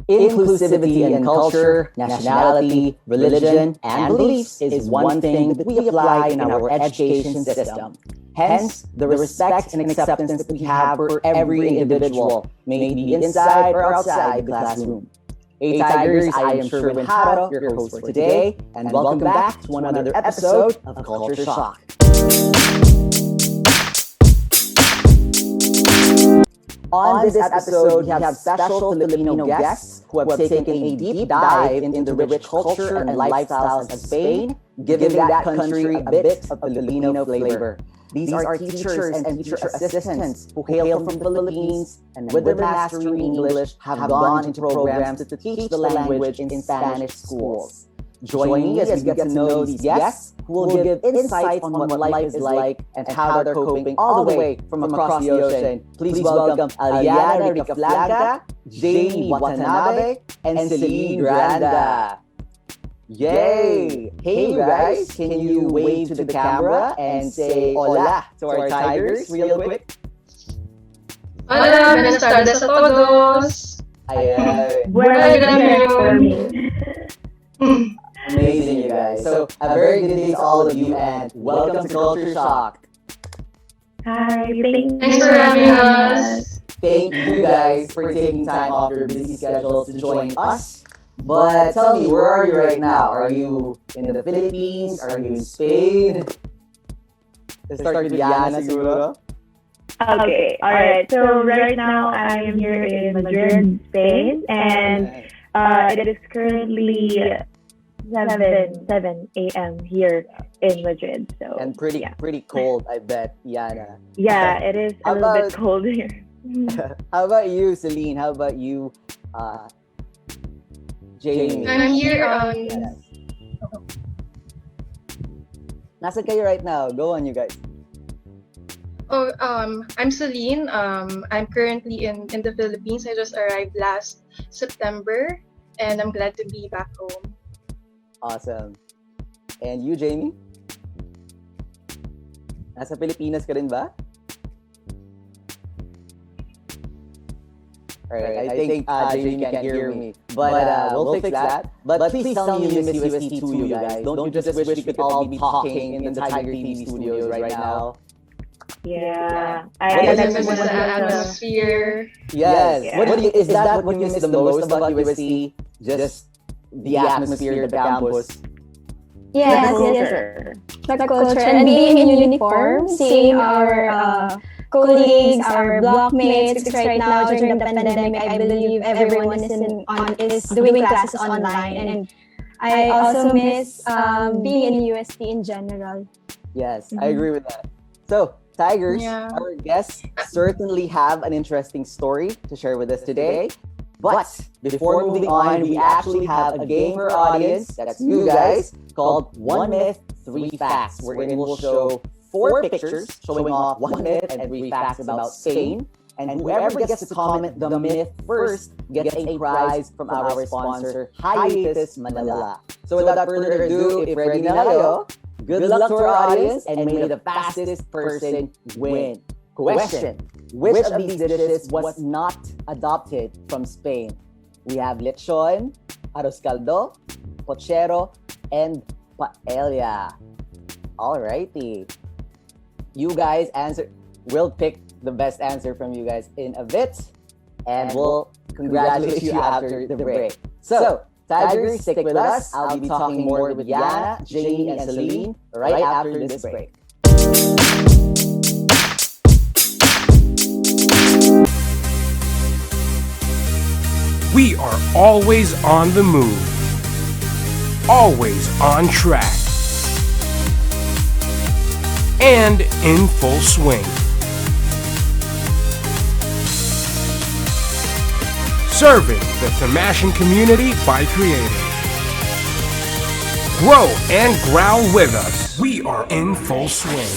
Inclusivity in culture, nationality, religion, and beliefs is one thing that we apply in our education system. Hence, the respect and acceptance that we have for every individual, may it be inside or outside the classroom. Hey Tigers, I am Sherwin Haro, your host for today, and welcome back to another episode of Culture Shock. On this episode, we have special Filipino guests who have taken a deep dive into the rich culture and lifestyles of Spain, giving that country a bit of Filipino flavor. These are teachers and teacher assistants who hail from the Philippines and with their mastery in English have gone into programs to teach the language in Spanish schools. Join me as we get to know these guests who will give insights on what life is like and how they're coping all the way from across the ocean. Please welcome Alyana Ricaflanca, Jhaymi Watanabe, and Celine Granda. Yay! Hey you guys, can you wave to the camera and say hola to our Tigers real quick? Hola, buenas tardes a todos. Ayan. Buenas tardes. Amazing, you guys. So, a very good day to all of you and welcome to Culture Shock. Hi, Thanks for having us. Thank you guys for taking time off your busy schedules to join us. But tell me, where are you right now? Are you in the Philippines? Are you in Spain? Let's start with Yana, siguro. Okay, alright. So right now I am here in Madrid, Spain, and it is currently 7 a.m. here in Madrid. So And pretty cold, I bet, Yana. Yeah, it is a little bit cold here. How about you, Celine? How about you, Jhaymi? I'm here Nasaan kayo right now? Go on, you guys. I'm Celine. I'm currently in the Philippines. I just arrived last September and I'm glad to be back home. Awesome. And you, Jhaymi? Nasa Pilipinas ka rin ba? Alright, I think Jhaymi can't hear me. But we'll fix that. But please tell me you miss UST too, you guys. Don't you just wish we could all be talking in the Tiger TV studios right now? Yeah. I miss the atmosphere. Yes. Yeah. What do you, is that what you miss the most about UST? Just the atmosphere, the campus? Yes, sir. The culture and being in uniform, seeing our colleagues, our blockmates. Because right now during the pandemic, I believe everyone is doing classes online, and I also miss being in UST in general. Yes, I agree with that. So, Tigers, our guests certainly have an interesting story to share with us today. But before moving on, we actually have a game for our audience, that's you guys, called One Myth, Three Facts, wherein we'll show 4 pictures showing off 1 myth and 3 facts about Spain. And whoever gets to comment the myth first gets a prize from our sponsor, Hiatus Manila. So without further ado, if ready na kayo, good luck to our audience and may the fastest person win. Question: which of these dishes was not adopted from Spain? We have lechon, arroz caldo, pochero, and paella. Alrighty. You guys answer. We'll pick the best answer from you guys in a bit, and we'll congratulate you after the break. So, Tigers, stick with us. I'll be talking more with Yana, Jhaymi, and Celine right after this break. We are always on the move, always on track, and in full swing. Serving the Thomasian community by creating. Grow and growl with us. We are in full swing.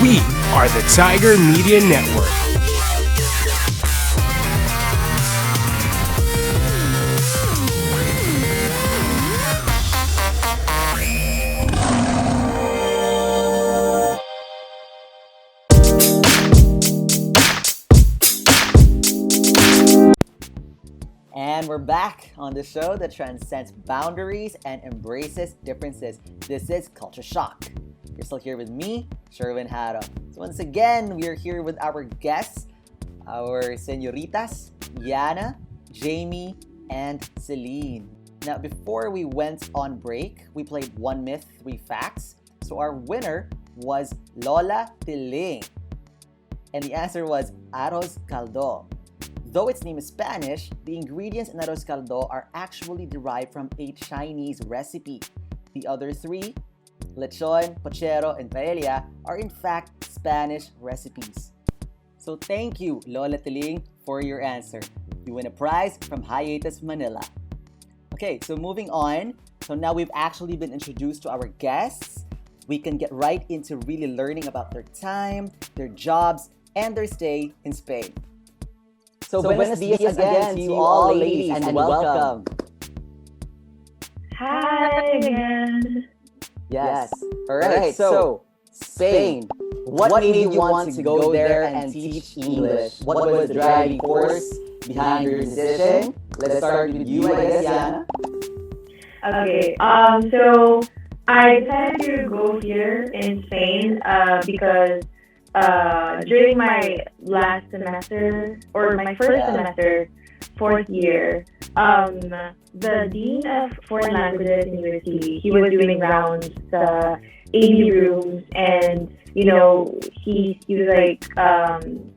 We are the Tiger Media Network. And we're back on the show that transcends boundaries and embraces differences. This is Culture Shock. You're still here with me, Sherwin Haro. So once again, we are here with our guests, our senoritas, Yana, Jhaymi, and Celine. Now, before we went on break, we played One Myth, Three Facts. So our winner was Lola Tiling. And the answer was arroz caldo. Though its name is Spanish, the ingredients in arroz caldo are actually derived from a Chinese recipe. The other three, lechon, pochero, and paella, are in fact Spanish recipes. So thank you, Lola Tiling, for your answer. You win a prize from Hiatus Manila. Okay, so moving on. So now we've actually been introduced to our guests. We can get right into really learning about their time, their jobs, and their stay in Spain. So buenos dias again to you all, ladies, and welcome. Hi again. Yes. All right. So Spain. What made you want to go there and teach English? What was the driving force behind your decision? Let's start with you, I guess, Yana. Okay. So I decided to go here in Spain because during my last semester, or my first semester, fourth year, the dean of foreign languages in USC, he was doing rounds, AV rooms, and he was like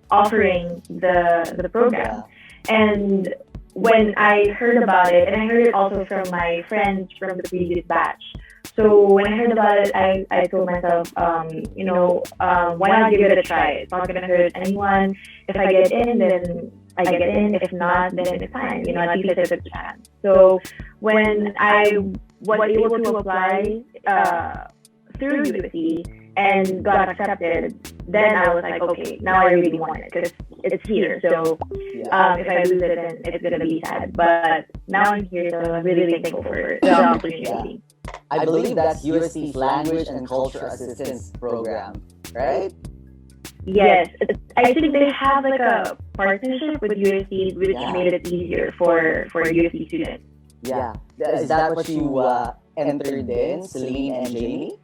offering the program. And when I heard about it, and I heard it also from my friends from the previous batch. So when I heard about it, I told myself, why not give it a try? It's not going to hurt anyone. If I get in, then I get in. If not, then it's fine. At least it's a chance. So when I was able to apply through USC and got accepted, then I was like, okay, now I really want it because it's here. So if I lose it, then it's going to be sad. But now I'm here, so I'm really thankful for the opportunity. I believe that's USC's Language and Culture Assistance Program, right? Yes. I think they have like a partnership with USC, which made it easier for USC students. Yeah. Is that what you entered in, Celine and Jhaymi?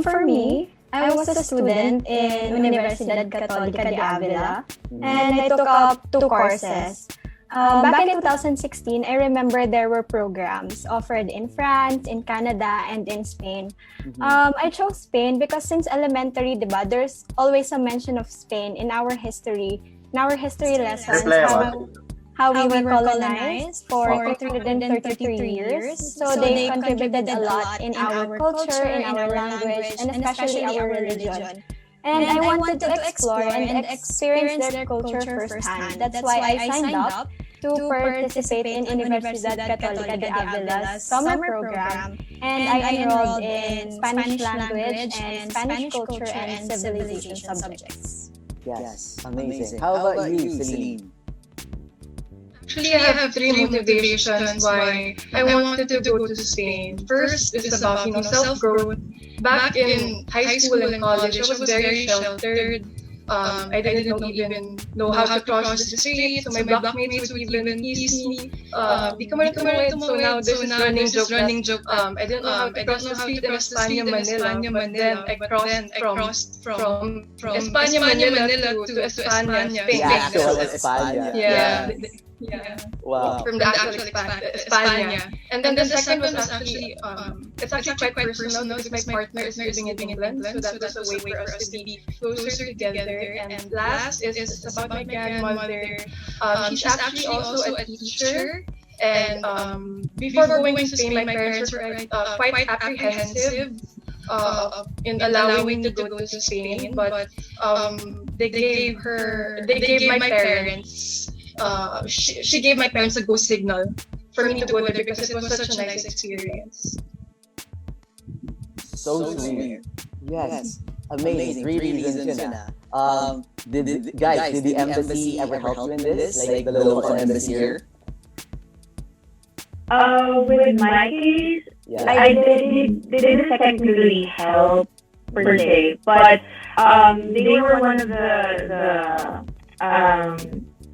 For me, I was a student in Universidad Católica de Avila, and I took up 2 courses. Back in 2016, I remember there were programs offered in France, in Canada, and in Spain. I chose Spain because since elementary, diba, there's always a mention of Spain in our history lessons, how we were colonized for 333 years. So they contributed a lot in our culture, in our language, and especially our religion. And I wanted to explore and experience their culture firsthand. That's why I signed up to participate in Universidad Católica de Avila's summer program, and I enrolled in Spanish language and Spanish culture and civilization subjects. Yes, amazing. How about you, Celine? Actually, I have 3 motivations why I wanted to go to Spain. First is about self-growth. Back in high school and college, I was very sheltered. I didn't even know how to cross the street, so my blockmates would even tease me. Di ka marunong tumawid. So now there's this running joke. I didn't know how to cross the street in Espanya, Manila. But then I crossed from Espanya, Manila to Espanya, Spain. Yeah, actual Espanya. Yeah. Wow. From the actual Espanya. And then the second one was actually, it's actually quite personal because my partner is living in England, so that was a way for us to be closer together. And last is about my grandmother. She's actually also a teacher. And before going to Spain, my parents were quite apprehensive in allowing me to go to Spain, but they gave my parents. She gave my parents a go signal for me to go there because it was such a nice experience. So sweet. Yes. Amazing. 3 reasons yun. Did the embassy ever help you in this? Like the local embassy here? With my case, they didn't technically help per se, but they were one of the um,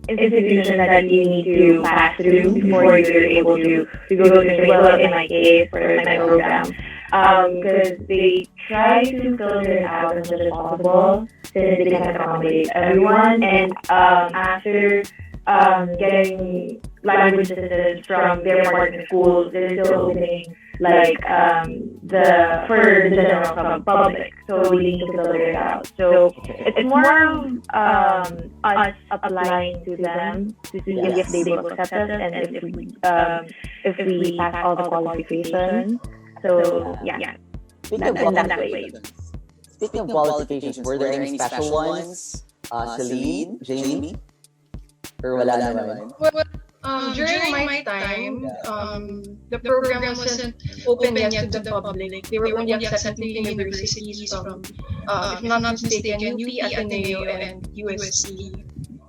institutions that you need to pass through before you're able to go to the well, in my case, for my program. Because they try to filter it out as much as possible since they can accommodate everyone. And after getting language assistance from their partner schools, they're still opening like for the general public. So we need to filter it out. So it's more of us applying to them to see if they will accept us and if we pass all the qualifications. So yeah. Speaking of qualifications, were there any special ones? Celine, Jhaymi? Or wala naman? Well, during my time, the program wasn't open yet to the public. They were only accepting universities from, if not mistaken, UP, Ateneo, and USC.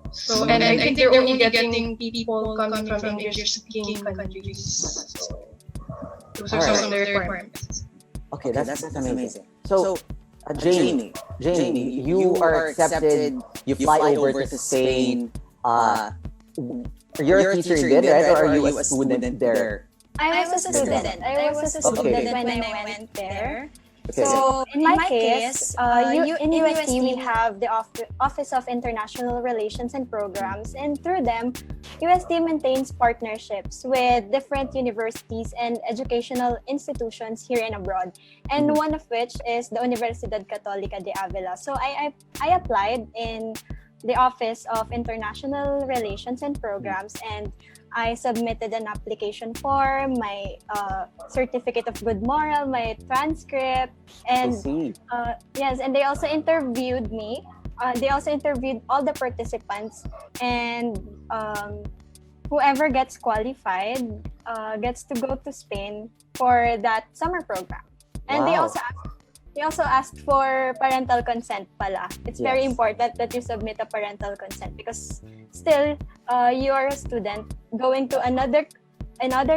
So, and I think they're only getting people coming from English-speaking countries. So, those are some of the requirements. Okay, that's amazing. So, Jhaymi, you are accepted. You fly over to Spain. You're a teacher in right? Or are you a student there? I was a student. I was a student when I went there. Okay. So in my case, in USC we have the Office of International Relations and Programs, and through them, USD maintains partnerships with different universities and educational institutions here and abroad, and one of which is the Universidad Católica de Avila. So I applied in the Office of International Relations and Programs, and I submitted an application form, my certificate of good moral, my transcript, and yes, and they also interviewed me. They also interviewed all the participants, and whoever gets qualified gets to go to Spain for that summer program. And they also asked for parental consent pala. It's very important that you submit a parental consent because still you are a student going to another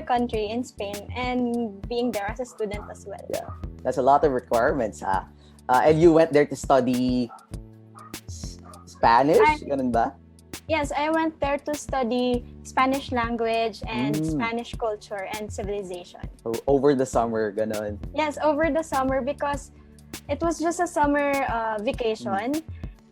country in Spain and being there as a student as well. Yeah, that's a lot of requirements, and you went there to study Spanish? Ganun ba? Yes, I went there to study Spanish language and Spanish culture and civilization. So, over the summer, ganun? Yes, over the summer because it was just a summer vacation.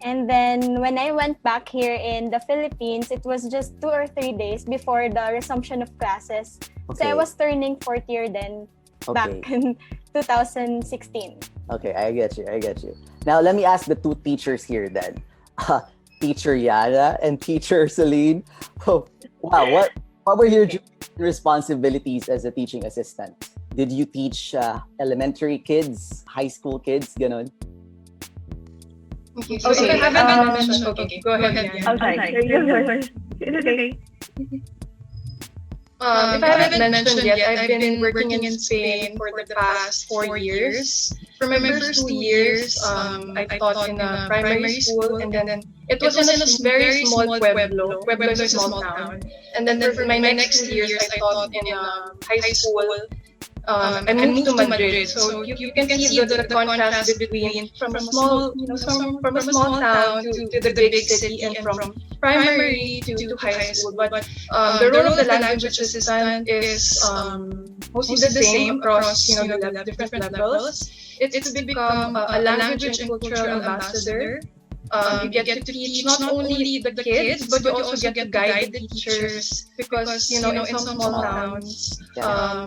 And then when I went back here in the Philippines, it was just 2 or 3 days before the resumption of classes. So I was turning 4th year then back in 2016. Okay, I get you. Now, let me ask the two teachers here then. Teacher Yana and Teacher Celine. Oh, wow, what were your responsibilities as a teaching assistant? Did you teach elementary kids, high school kids, ganon? Okay, so I haven't mentioned. Okay, go ahead. I'm sorry. It's okay. If I haven't mentioned yet, I've been working in Spain for the past 4 years. For my first 2 years, I taught in a primary school, and then it was in a very small pueblo. Pueblo is a small town. And then for my next years, I taught in a high school. I moved to Madrid, so you can see the contrast between from a small, from a small town to the big city, and from primary to high school. But the role of the language assistant is mostly the same across the different levels. It's to become a language and cultural ambassador. You get to teach not only the kids, but you also get to guide the teachers because in some small towns,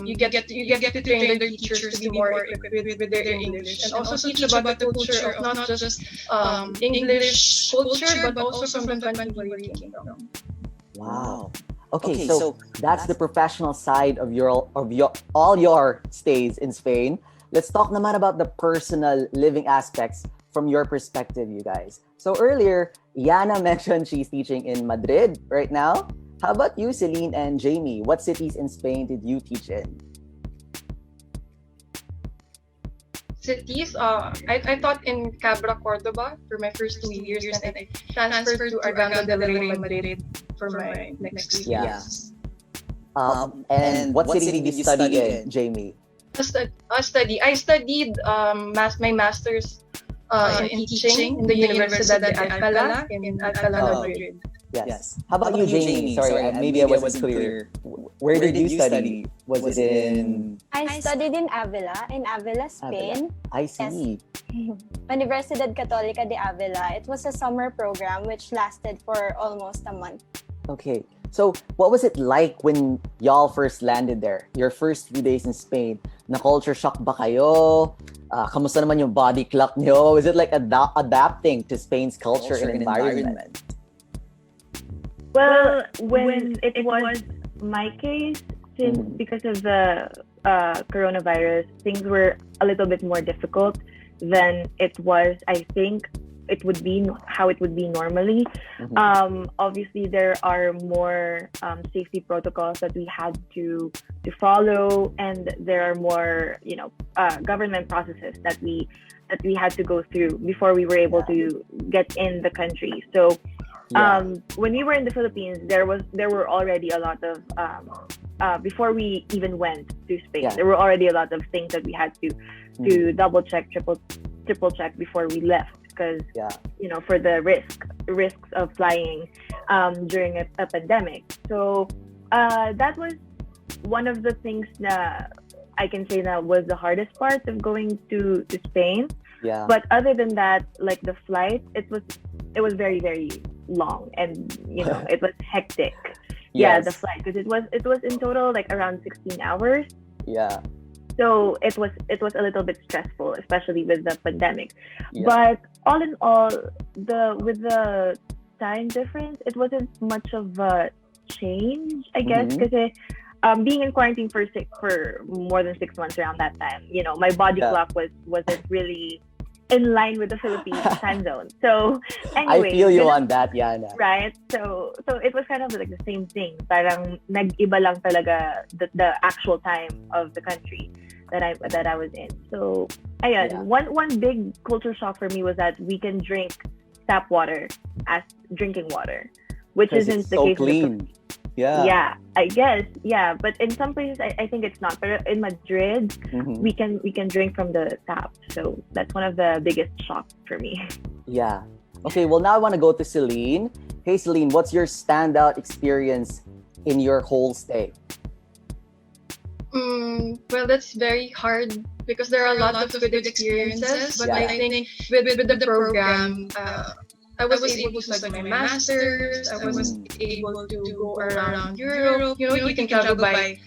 you get to train the teachers to be more equipped with their English, and also teach about the culture of not just English culture, but also from the country where you came from. Wow. Okay, so that's the professional side of all your stays in Spain. Let's talk naman about the personal living aspects from your perspective, you guys. So earlier, Yana mentioned she's teaching in Madrid right now. How about you, Celine and Jhaymi? What cities in Spain did you teach in? Cities, I taught in Cabra, Cordoba for my first 2 years, and I transferred to Arganda del Rey, Madrid for my next 2 years. And what city did you study in, Jhaymi? I studied my master's in teaching in the Universidad de Alcalá in Alcalá, Madrid. Yes. How about you, Jhaymi? Sorry, maybe I wasn't clear. Where did you study? Was it in... I studied in Avila, Spain. I see. Yes. Universidad Católica de Avila. It was a summer program which lasted for almost a month. Okay. So, what was it like when y'all first landed there? Your first few days in Spain? Na-culture shock ba kayo? Kamusta naman yung body clock nyo? Was it like adapting to Spain's culture and environment? Well, when it was my case, since because of the coronavirus, things were a little bit more difficult than it was, I think, it would be how it would be normally. Obviously, there are more safety protocols that we had to follow, and there are more, government processes that we had to go through before we were able to get in the country. So, when we were in the Philippines, there were already a lot of before we even went to Spain, there were already a lot of things that we had to double check, triple check before we left. Because for the risks of flying during a pandemic. So that was one of the things that I can say that was the hardest part of going to Spain. Yeah. But other than that, like the flight, it was very, very long, and it was hectic. Yeah, the flight, because it was in total like around 16 hours. Yeah. So it was a little bit stressful, especially with the pandemic. But all in all, with the time difference, it wasn't much of a change, I guess, because being in quarantine for more than 6 months around that time, my body clock wasn't really in line with the Philippine time zone. So anyway, I feel you on that, Yana. Right? So it was kind of like the same thing. Parang nag-iba lang talaga the actual time of the country that I was in. So ayun, one big culture shock for me was that we can drink tap water as drinking water, which isn't the case. Clean. Yeah, I guess. Yeah, but in some places I think it's not. But in Madrid, we can drink from the tap. So that's one of the biggest shocks for me. Yeah. Okay, well now I want to go to Celine. Hey Celine, what's your standout experience in your whole stay? Well, that's very hard because there are a lot of good experiences. But I think with the program, I was able to study my master's. I was able to go around Europe. You can travel by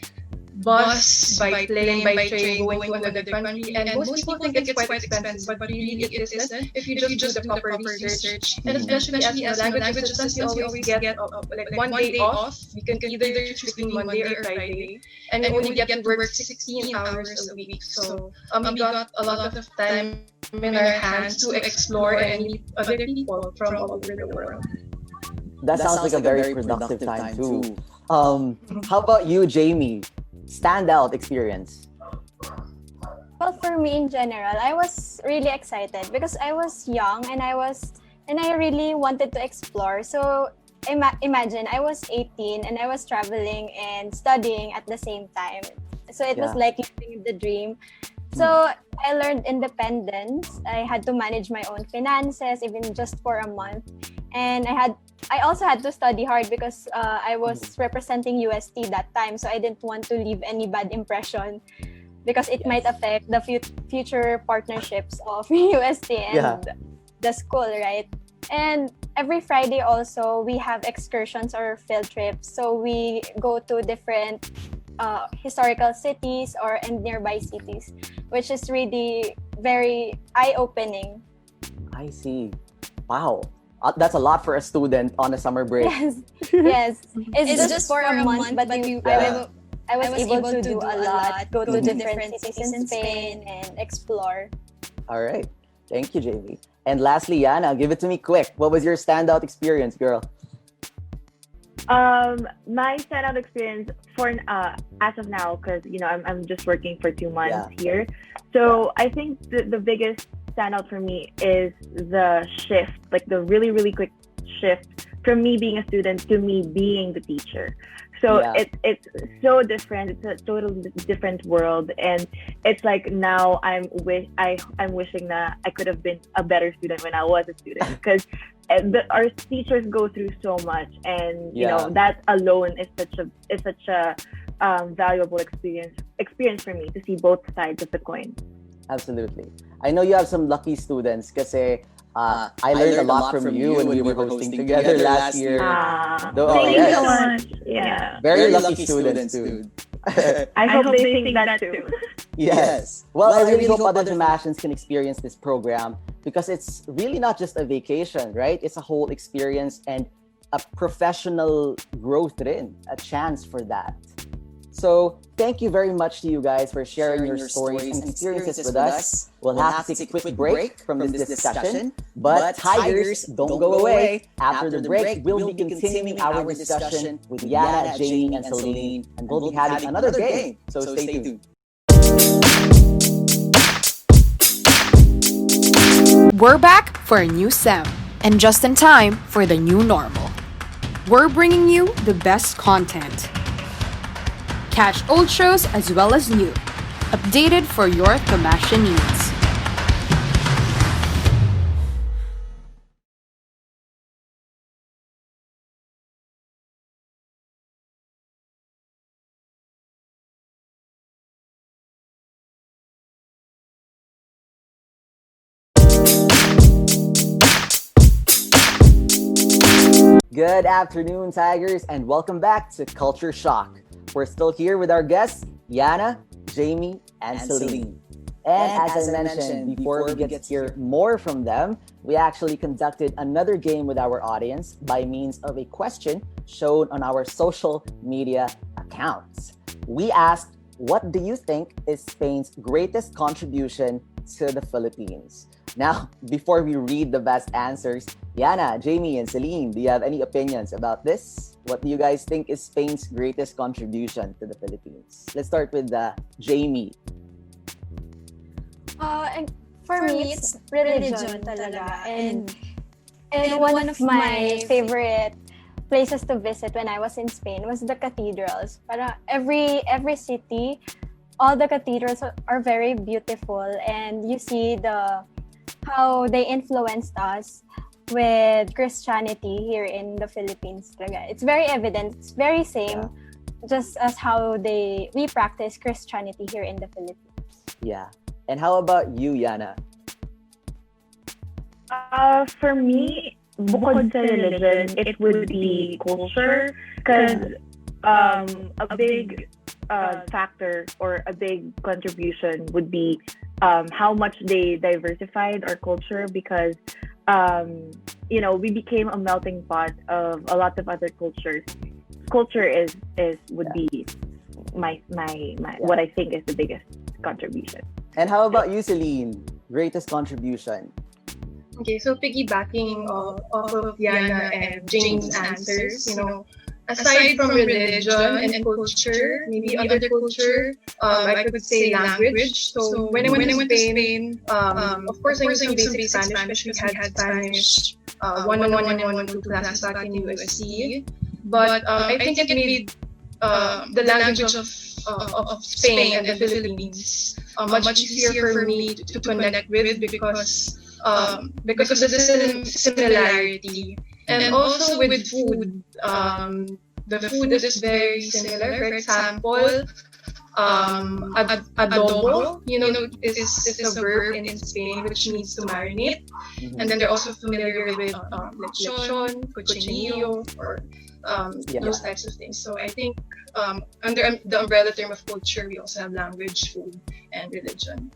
bus, by plane, by train, going to another country. And most people think it's quite expensive, but really it isn't if you just do the proper research. And especially as a language assistant, you always get like 1 day off. You can either choose between Monday or Friday. And you only get to work 16 hours a week. So we got a lot of time in our hands to explore and meet other people from all over the world. That sounds like a very productive time too. How about you, Jhaymi? Standout experience? Well, for me in general, I was really excited because I was young and I really wanted to explore. So imagine I was 18 and I was traveling and studying at the same time. So it was like living the dream. So I learned independence. I had to manage my own finances even just for a month. And I also had to study hard because I was representing UST that time. So I didn't want to leave any bad impression because it might affect the future partnerships of UST and the school, right? And every Friday also, we have excursions or field trips. So we go to different historical cities and nearby cities, which is really very eye-opening. I see. Wow. That's a lot for a student on a summer break. Yes. It's just for a month, but I was able to do a lot, go to different cities in Spain and explore. All right. Thank you, Jhaymi. And lastly, Yana, give it to me quick. What was your standout experience, girl? My standout experience for as of now, because I'm just working for 2 months here. So I think the biggest standout for me is the shift, like the really, really quick shift from me being a student to me being the teacher. So Yeah. it's so different. It's a totally different world, and it's like now I'm wishing that I could have been a better student when I was a student, because our teachers go through so much, and you know that alone is such a valuable experience for me to see both sides of the coin. Absolutely. I know you have some lucky students kasi I learned a lot from you when we were hosting together last year. Thank you so much. Yeah. Very lucky students too. I hope they think that too. Yes. Well, I really hope other Thomasians can experience this program, because it's really not just a vacation, right? It's a whole experience and a professional growth rin, a chance for that. So thank you very much to you guys for sharing your stories and experiences with us. We'll have to take a quick break from this discussion, but Tigers, don't go away. After the break, we'll be continuing our discussion with Yana, Jhaymi, and Celine, and we'll be having another game. So stay tuned. We're back for a new SEM, and just in time for the new normal. We're bringing you the best content. Catch old shows as well as new, updated for your Thomasian needs. Good afternoon, Tigers, and welcome back to Culture Shock. We're still here with our guests, Yana, Jhaymi, and Celine. And as I mentioned, before we get to hear more from them, we actually conducted another game with our audience by means of a question shown on our social media accounts. We asked, what do you think is Spain's greatest contribution to the Philippines? Now, before we read the best answers, Yana, Jhaymi, and Celine, do you have any opinions about this? What do you guys think is Spain's greatest contribution to the Philippines? Let's start with Jhaymi. And for me, it's religion talaga. And one of my favorite places to visit when I was in Spain was the cathedrals. Para every city, all the cathedrals are very beautiful, and you see how they influenced us with Christianity here in the Philippines. It's very evident. It's very same, just as how we practice Christianity here in the Philippines. Yeah. And how about you, Yana? For me, bukod sa religion, it would be culture, because a big factor or a big contribution would be how much they diversified our culture, because we became a melting pot of a lot of other cultures. Culture would be my what I think is the biggest contribution. And how about you, Celine? Greatest contribution? Okay, so piggybacking off of Yana and Jane's answers, aside from religion and culture, maybe other culture, I could say language. So when I went to Spain, of course I knew some basic Spanish. We had Spanish 101 and 112 classes back in USC. But I think it made the language of Spain and the Philippines much easier for me to connect with, because of the similarity. And also with food, the food is very similar. For example, adobo, is a verb in Spain which means to marinate. Mm-hmm. And then they're also familiar with lechon, cochinillo, or those types of things. So I think under the umbrella term of culture, we also have language, food, and religion.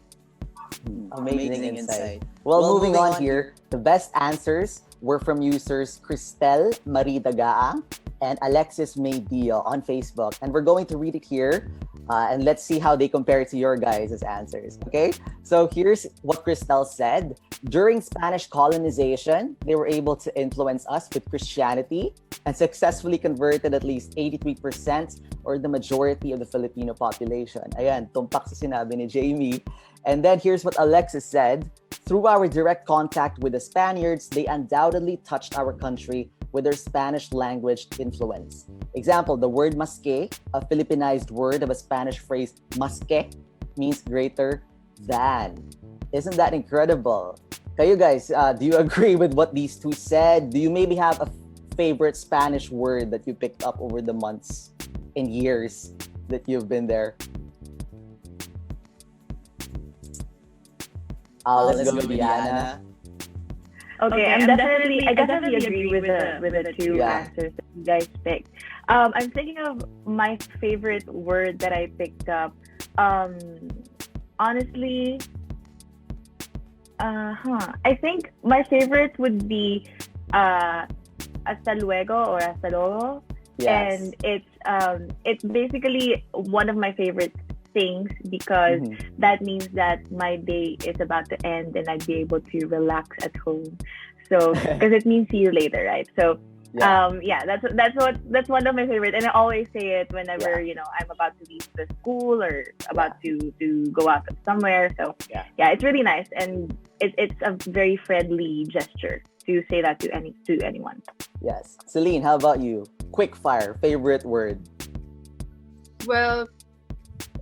Amazing insight. Well, moving on here, the best answers were from users Cristel Marie Dagaa and Alexis Maydio on Facebook. And we're going to read it here. And let's see how they compare it to your guys' answers. Okay? So here's what Cristel said. During Spanish colonization, they were able to influence us with Christianity and successfully converted at least 83% or the majority of the Filipino population. Ayan, tumpak sa sinabi ni Jhaymi. And then here's what Alexis said. Through our direct contact with the Spaniards, they undoubtedly touched our country with their Spanish language influence. Example, the word masque, a Filipinized word of a Spanish phrase masque, means greater than. Isn't that incredible? Kayo guys, do you agree with what these two said? Do you maybe have a favorite Spanish word that you picked up over the months and years that you've been there? Let's go with Diana. Okay, I definitely agree with the two answers that you guys picked. I'm thinking of my favorite word that I picked up. Honestly, I think my favorite would be hasta luego or hasta luego. Yes. And it's basically one of my favorite things because that means that my day is about to end and I'd be able to relax at home. So because it means see you later, right? So that's one of my favorite, and I always say it whenever I'm about to leave the school or about to go out somewhere. So it's really nice, and it's a very friendly gesture to say that to anyone. Yes, Celine, how about you? Quick fire, favorite word. Well,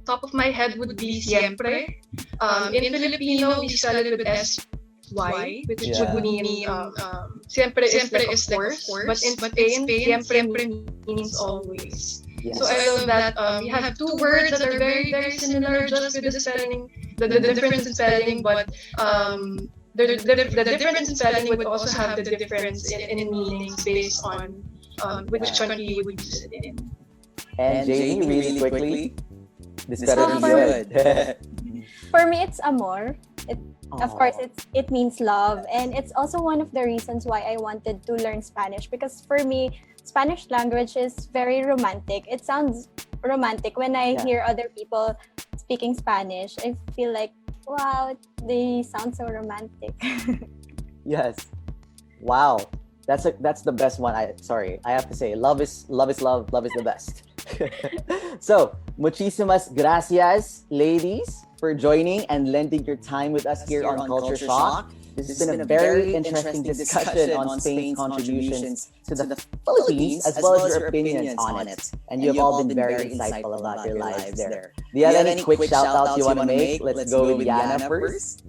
top of my head would be siempre. In Filipino, we spell it with SY, which would mean siempre is like of course, but in Spain, siempre means always. Yes. So I love that you have two words that are very, very similar just with the spelling, the difference in spelling, but the difference in spelling would also have the difference in meanings based on which country you would use it in. And Jhaymi, really quickly, this better be good. For me, it's amor. Of course, it means love, and it's also one of the reasons why I wanted to learn Spanish, because for me, Spanish language is very romantic. It sounds romantic when I hear other people speaking Spanish. I feel like, wow, they sound so romantic. Yes. Wow. That's the best one. I have to say, love is love. Love is the best. So, muchísimas gracias, ladies, for joining and lending your time with us here on Culture Shock. This has been a very interesting discussion on Spain's contributions to the Philippines, as well as your opinions on it. And you have all been very insightful about your lives there. Do you have any quick shout-outs you want to make? Let's go with Diana first.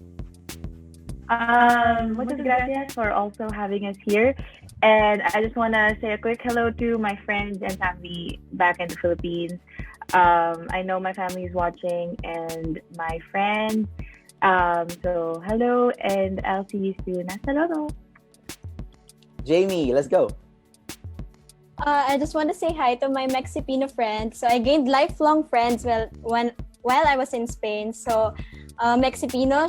Muchas gracias for also having us here. And I just want to say a quick hello to my friends and family back in the Philippines. I know my family is watching and my friends. So hello, and I'll see you soon. Hasta luego. Jhaymi, let's go. I just want to say hi to my Mexipino friends. So I gained lifelong friends while I was in Spain. So Mexipino,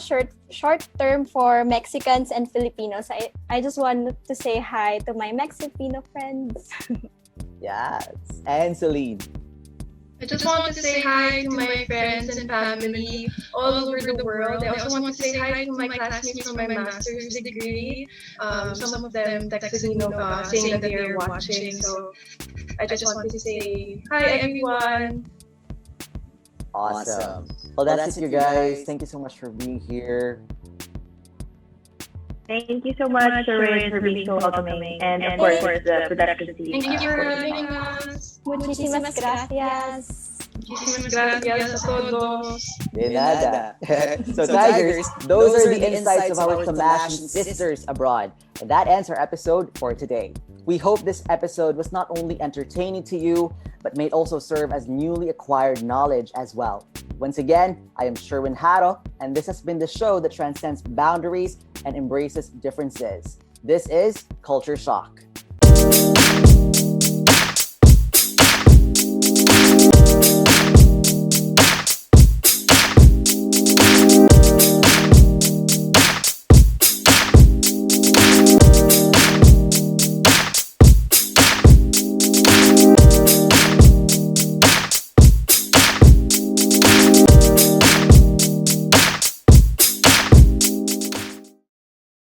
short term for Mexicans and Filipinos. I just wanted to say hi to my Mexipino friends. Yes. And Celine. I just want to say hi to my friends and family all over the world. I also want to say hi to my classmates from my master's degree. Some of them texted me saying that they are watching. So I just want to say hi, everyone. Awesome. Well, that's it, you guys. Thank you so much for being here. Thank you so much, Sherwin, for being so welcoming. And of course, the production team. Thank you for having us. Muchísimas gracias. Muchísimas gracias a todos. De nada. So, Tigers, those are the insights of our Thomasian sisters abroad. And that ends our episode for today. We hope this episode was not only entertaining to you, but may also serve as newly acquired knowledge as well. Once again, I am Sherwin Haro, and this has been the show that transcends boundaries and embraces differences. This is Culture Shock.